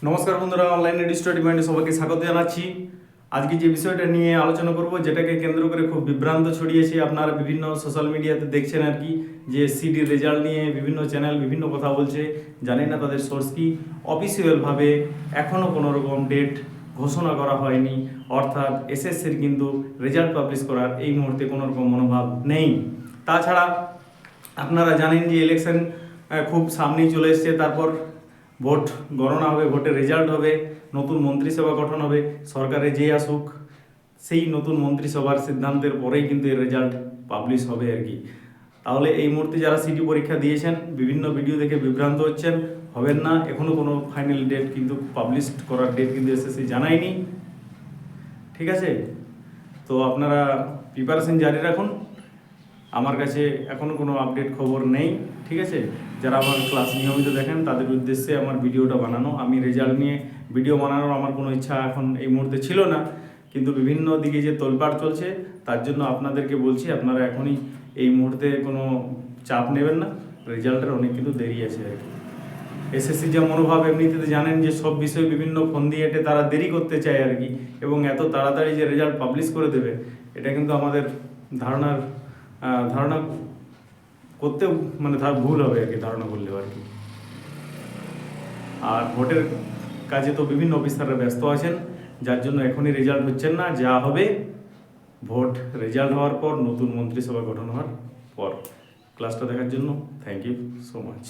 নমস্কার বন্ধুরা, online study পয়েন্টে সবাইকে স্বাগত জানাচ্ছি। আজকে যে বিষয়টা নিয়ে আলোচনা করব, যেটাকে কেন্দ্র করে খুব বিভ্রান্ত ছড়িয়েছে, আপনারা বিভিন্ন সোশ্যাল মিডিয়াতে দেখছেন আর কি, যে সিডির রেজাল্ট নিয়ে বিভিন্ন চ্যানেল বিভিন্ন কথা বলছে। জানি না তাদের সোর্স কি। অফিসিয়ালভাবে এখনও কোনো রকম ডেট ঘোষণা করা হয়নি, অর্থাৎ এসএসসির কিন্তু রেজাল্ট পাবলিশ করার এই মুহূর্তে কোনো রকম মনোভাব নেই। তাছাড়া আপনারা জানেন যে ইলেকশন খুব সামনেই চলে এসছে, তারপর ভোট গণনা হবে, ভোটের রেজাল্ট হবে, নতুন মন্ত্রিসভা গঠন হবে। সরকারে যে আসুক, সেই নতুন মন্ত্রিসভার সিদ্ধান্তের পরেই কিন্তু এর রেজাল্ট পাবলিশ হবে আর কি। তাহলে এই মুহূর্তে যারা সিটি পরীক্ষা দিয়েছেন, বিভিন্ন ভিডিও দেখে বিভ্রান্ত হচ্ছেন, হবেন না। এখনও কোনো ফাইনাল ডেট কিন্তু পাবলিশ করার ডেট কিন্তু এসএসসি জানায়নি, ঠিক আছে? তো আপনারা প্রিপারেশন জারি রাখুন। আমার কাছে এখনও কোনো আপডেট খবর নেই, ঠিক আছে? যারা আমার ক্লাস নিয়মিত দেখেন তাদের উদ্দেশ্যে আমার ভিডিওটা বানানো। আমি রেজাল্ট নিয়ে ভিডিও বানানোর আমার কোনো ইচ্ছা এখন এই মুহূর্তে ছিল না, কিন্তু বিভিন্ন দিকে যে তোলপাড় চলছে তার জন্য আপনাদেরকে বলছি, আপনারা এখনই এই মুহূর্তে কোনো চাপ নেবেন না। রেজাল্টের অনেক কিন্তু দেরি আছে আর কি। এসএসসি যা মনোভাব, এমনিতে জানেন যে সব বিষয়ে বিভিন্ন ফন্দি এঁটে তারা দেরি করতে চায় আর কি, এবং এত তাড়াতাড়ি যে রেজাল্ট পাবলিশ করে দেবে, এটা কিন্তু আমাদের ধারণা করতেও ভুল হবে আর কি, ধারণা করলেও আর কি। আর ভোটের কাজে তো বিভিন্ন অফিসাররা ব্যস্ত আছেন, যার জন্য এখনই রেজাল্ট হচ্ছেন না। যা হবে ভোট রেজাল্ট হওয়ার পর, নতুন মন্ত্রিসভা গঠন হওয়ার পর। ক্লাসটা দেখার জন্য থ্যাংক ইউ সো মাচ।